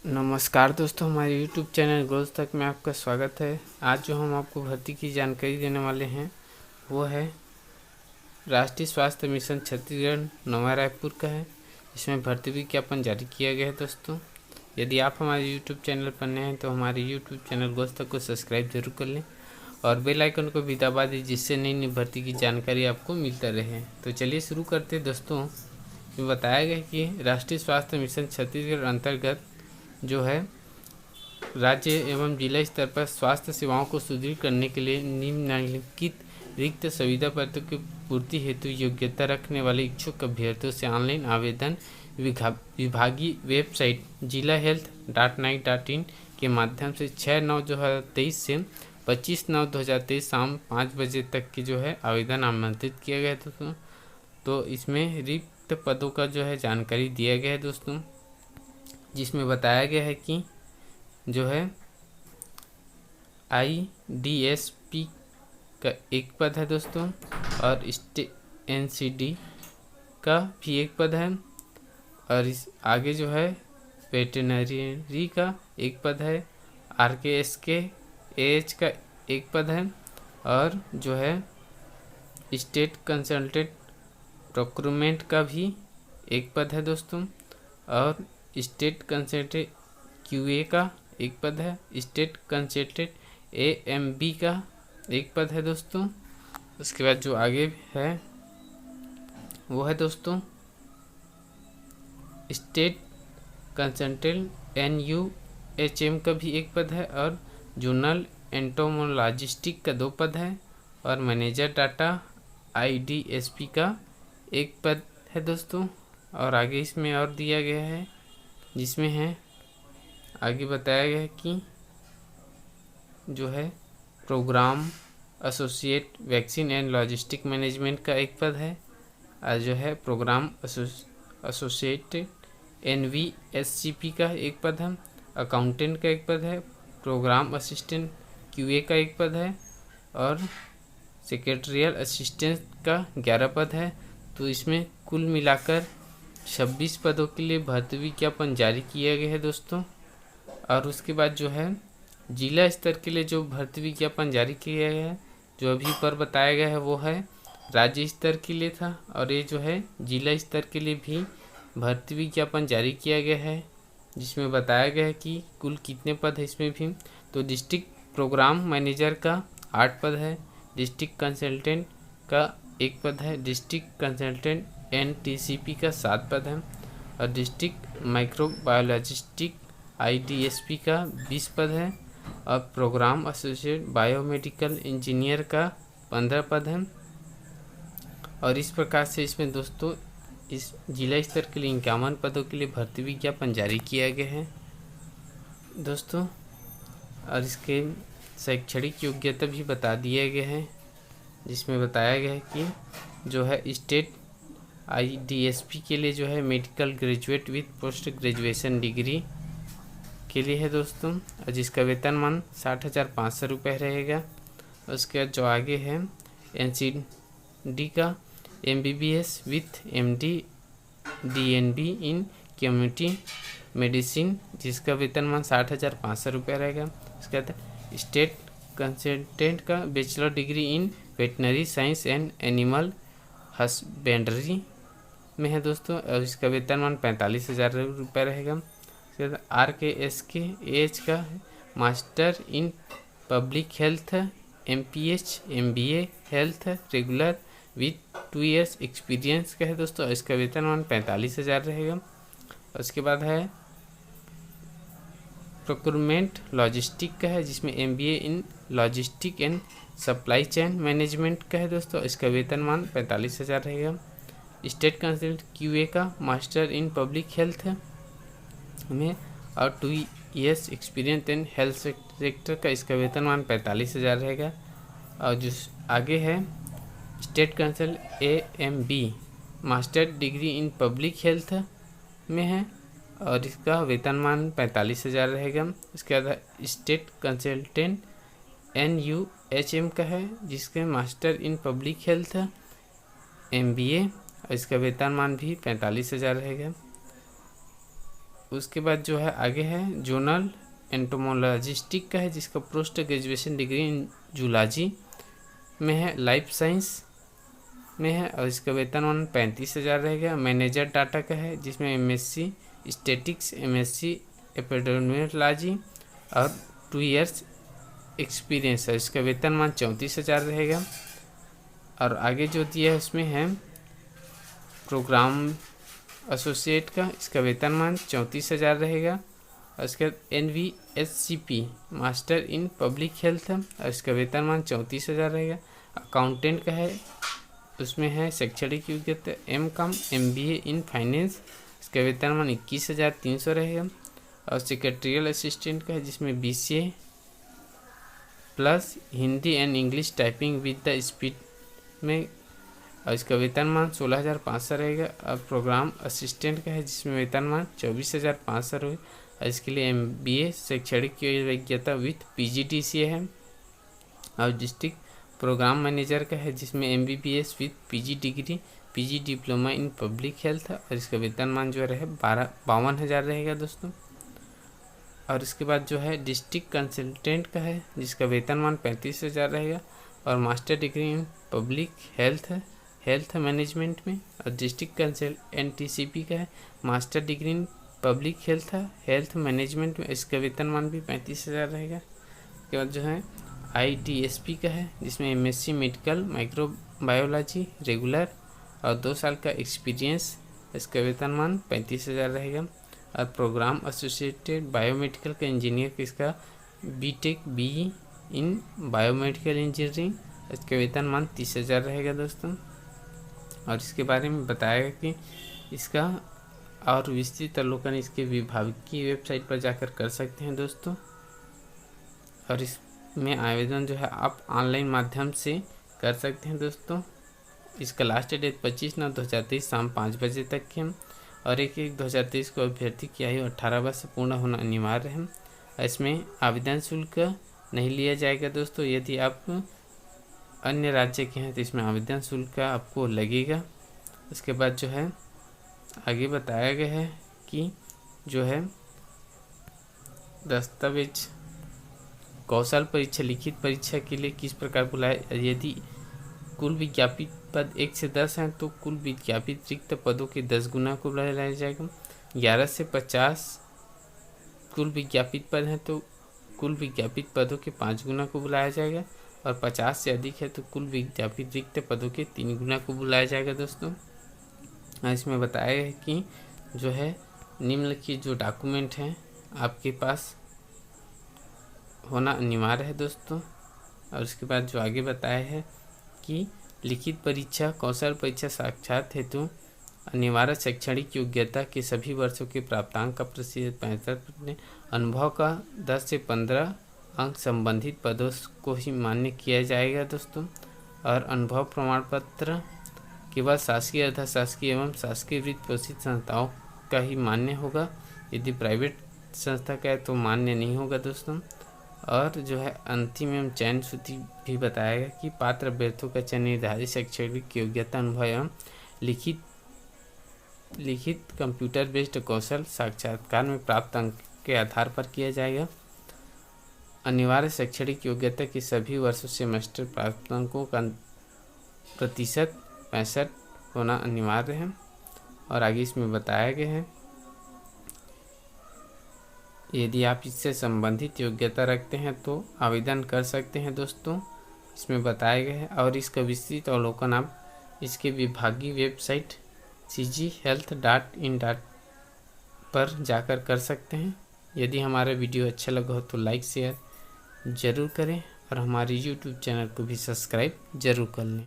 नमस्कार दोस्तों, हमारे YouTube चैनल गोल्स तक में आपका स्वागत है। आज जो हम आपको भर्ती की जानकारी देने वाले हैं वो है राष्ट्रीय स्वास्थ्य मिशन छत्तीसगढ़ नवा रायपुर का है। इसमें भर्ती विज्ञापन जारी किया गया है। दोस्तों, यदि आप हमारे YouTube चैनल पर नए हैं तो हमारे YouTube चैनल गोल्स तक को सब्सक्राइब जरूर कर लें और बेल आइकन को भी दबा दें, जिससे नई नई भर्ती की जानकारी आपको मिलता रहे। तो चलिए शुरू करते हैं। दोस्तों, ये बताया गया कि राष्ट्रीय स्वास्थ्य मिशन छत्तीसगढ़ अंतर्गत जो है राज्य एवं जिला स्तर पर स्वास्थ्य सेवाओं को सुदृढ़ करने के लिए निम्नलिखित रिक्त संविदा पदों की पूर्ति हेतु योग्यता रखने वाले इच्छुक अभ्यर्थियों से ऑनलाइन आवेदन विभागीय वेबसाइट jilahealth.nic.in के माध्यम से 6/9/2023 से 25/9/2023 शाम 5 बजे तक की जो है आवेदन आमंत्रित किया गया है। दोस्तों, तो इसमें रिक्त पदों का जो है जानकारी दिया गया है दोस्तों, जिसमें बताया गया है कि जो है IDSP का एक पद है दोस्तों, और NCD का भी एक पद है, और इस आगे जो है वेटरनरी का एक पद है, RKSK AH का एक पद है, और जो है स्टेट कंसल्टेंट प्रोक्यूरमेंट का भी एक पद है दोस्तों, और स्टेट कंसल्टेंट QA का एक पद है, स्टेट कंसल्टेंट AMB का एक पद है दोस्तों। उसके बाद जो आगे है वो है दोस्तों स्टेट कंसल्टेंट NUHM का भी एक पद है, और जूनल एंटोमोलॉजिस्टिक का 2 पद है, और मैनेजर डाटा IDSP का एक पद है दोस्तों। और आगे इसमें और दिया गया है, जिसमें है आगे बताया गया है कि जो है programme associate vaccine and logistic management का एक पद है, और जो है प्रोग्राम एसोसिएट NVSCP का एक पद है, अकाउंटेंट का एक पद है, प्रोग्राम असिस्टेंट QA का एक पद है, और सेक्रेटरियल असिस्टेंट का 11 पद है। तो इसमें कुल मिलाकर 26 पदों के लिए भर्ती विज्ञापन जारी किया गया है दोस्तों। और उसके बाद जो है जिला स्तर के लिए जो भर्ती विज्ञापन जारी किया गया है, जो अभी पर बताया गया है वो है राज्य स्तर के लिए था, और ये जो है जिला स्तर के लिए भी भर्ती विज्ञापन जारी किया गया है, जिसमें बताया गया है कि कुल कितने पद है इसमें भी। तो डिस्ट्रिक्ट प्रोग्राम मैनेजर का 8 पद है, डिस्ट्रिक्ट कंसल्टेंट का 1 पद है, डिस्ट्रिक्ट कंसल्टेंट NTCP का 7 पद है, और डिस्ट्रिक्ट माइक्रोबायोलॉजिस्टिक IDSP का 20 पद है, और प्रोग्राम एसोसिएट बायोमेडिकल इंजीनियर का 15 पद है। और इस प्रकार से इसमें दोस्तों इस जिला स्तर के लिए 51 पदों के लिए भर्ती विज्ञापन जारी किया गया है दोस्तों। और इसके शैक्षणिक योग्यता भी बता दिया गया है, जिसमें बताया गया है कि जो है स्टेट IDSP के लिए जो है medical graduate with post graduation degree के लिए है दोस्तों, और जिसका वेतनमान 60,500 रुपये रहेगा। उसके बाद जो आगे है NCD का MBBS with MD DNB in community medicine, जिसका वेतनमान 60,500 रुपये रहेगा। उसके बाद स्टेट कंसल्टेंट का bachelor degree in veterinary science and animal husbandry में है दोस्तों, और इसका वेतनमान 45,000 रुपये रहेगा। उसके बाद RKSK AH का master in public health MPH MBA health regular with 2 years experience का है दोस्तों, और इसका वेतनमान 45,000 रहेगा। उसके बाद है प्रोक्यूरमेंट लॉजिस्टिक का है, जिसमें MBA in logistic and supply chain management का है दोस्तों, इसका वेतनमान 45,000 रहेगा। स्टेट कंसल्टेंट QA का मास्टर इन पब्लिक हेल्थ में और 2 years experience in health sector का, इसका वेतनमान 45,000 रहेगा। और जो आगे है state consultant AMB master degree in public health में है, और इसका वेतनमान 45,000 रहेगा। इसके बाद स्टेट कंसल्टेंट NUHM का है, जिसके master in public health MBA, और इसका वेतनमान भी 45,000 रहेगा। उसके बाद जो है आगे है जोनल एंटोमोलॉजिस्टिक का है, जिसका post graduation degree in zoology में है, लाइफ साइंस में है, और इसका वेतनमान 35,000 रहेगा। मैनेजर डाटा का है, जिसमें MSc स्टैटिक्स, MSc एपिडेमियोलॉजी और 2 इयर्स एक्सपीरियंस है। इसका वेतनमान 34,000 रहेगा। और आगे जो दिया है उसमें है प्रोग्राम एसोसिएट का, इसका वेतनमान 34,000 रहेगा। और इसके बाद NVSCP master in public health है, और इसका वेतनमान 34,000 रहेगा। अकाउंटेंट का है, उसमें है शैक्षणिक योग्यता MCOM MBA इन फाइनेंस, इसका वेतनमान 21,300 रहेगा। और सेक्रेटरियल असिस्टेंट का है, जिसमें BCA plus Hindi and English typing with the speed में, और इसका वेतनमान 16,500 रहेगा। और प्रोग्राम असिस्टेंट का है, जिसमें वेतनमान 24,500 रहेगा, और इसके लिए MBA शैक्षणिक योग्यता विथ PGDCA है। और डिस्ट्रिक्ट प्रोग्राम मैनेजर का है, जिसमें MBBS with PG degree PG diploma in public health है, और इसका वेतनमान जो रहे 52,000 रहेगा दोस्तों। और इसके बाद जो है डिस्ट्रिक्ट कंसल्टेंट का है, जिसका वेतनमान 35,000 रहेगा, और master degree in public health management में। और डिस्ट्रिक्ट कंसल्टेंट NTCP का है, master degree in public health management में, इसका वेतनमान भी 35,000 रहेगा। इसके बाद जो है IDSP का है, जिसमें MSc मेडिकल माइक्रोबायोलॉजी रेगुलर और 2 साल का एक्सपीरियंस, इसका वेतनमान 35,000 रहेगा। और प्रोग्राम एसोसिएटेड बायोमेडिकल का इंजीनियर का, इसका BTech BE in biomedical engineering, इसका वेतनमान 30,000 रहेगा दोस्तों। और इसके बारे में बताया कि इसका और विस्तृत अवलोकन इसके विभाग की वेबसाइट पर जाकर कर सकते हैं दोस्तों। और इसमें आवेदन जो है आप ऑनलाइन माध्यम से कर सकते हैं दोस्तों। इसका लास्ट डेट 25/9/2023 शाम 5 बजे तक की है। और 1/1/2023 को अभ्यर्थी की आयु 18 वर्ष पूर्ण होना अनिवार्य है। इसमें आवेदन शुल्क नहीं लिया जाएगा दोस्तों। यदि आप अन्य राज्य के हैं तो इसमें आवेदन शुल्क आपको लगेगा। उसके बाद जो है आगे बताया गया है कि जो है दस्तावेज कौशल परीक्षा लिखित परीक्षा के लिए किस प्रकार बुलाए। यदि कुल विज्ञापित पद 1 से 10 हैं तो कुल विज्ञापित रिक्त पदों के 10 गुना को बुलाया जाएगा। 11 से 50 कुल विज्ञापित पद हैं तो कुल विज्ञापित पदों के 5 गुना को बुलाया जाएगा। और 50 से अधिक है तो कुल विज्ञापित रिक्त पदों के 3 गुना को बुलाया जाएगा दोस्तों। इसमें बताया है कि जो है निम्नलिखित जो डॉक्यूमेंट हैं आपके पास होना अनिवार्य है दोस्तों। और उसके बाद जो आगे बताया है कि लिखित परीक्षा कौशल परीक्षा साक्षात हेतु अनिवार्य शैक्षणिक योग्यता के सभी वर्षों के प्राप्तांक का प्रतिशत 65%, अनुभव का 10 से 15 अंक संबंधित पदों को ही मान्य किया जाएगा दोस्तों। और अनुभव प्रमाण पत्र केवल शासकीय अर्ध शासकीय एवं शासकीय वृत्त पोषित संस्थाओं का ही मान्य होगा। यदि प्राइवेट संस्था का है तो मान्य नहीं होगा दोस्तों। और जो है अंतिम एवं चयन सूची भी बताएगा कि पात्र अभ्यर्थियों का चयन निर्धारित शैक्षणिक योग्यता अनुभव एवं लिखित कंप्यूटर बेस्ड कौशल साक्षात्कार में प्राप्त अंक के आधार पर किया जाएगा। अनिवार्य शैक्षणिक योग्यता के सभी वर्षों सेमेस्टर प्राप्त अंकों का प्रतिशत 65 होना अनिवार्य है। और आगे इसमें बताया गया है यदि आप इससे संबंधित योग्यता रखते हैं तो आवेदन कर सकते हैं दोस्तों, इसमें बताया गया है। और इसका विस्तृत अवलोकन आप इसके विभागीय वेबसाइट cghealth.in पर जाकर कर सकते हैं। यदि हमारा वीडियो अच्छा लगा हो तो लाइक शेयर ज़रूर करें और हमारे YouTube चैनल को भी सब्सक्राइब ज़रूर कर लें।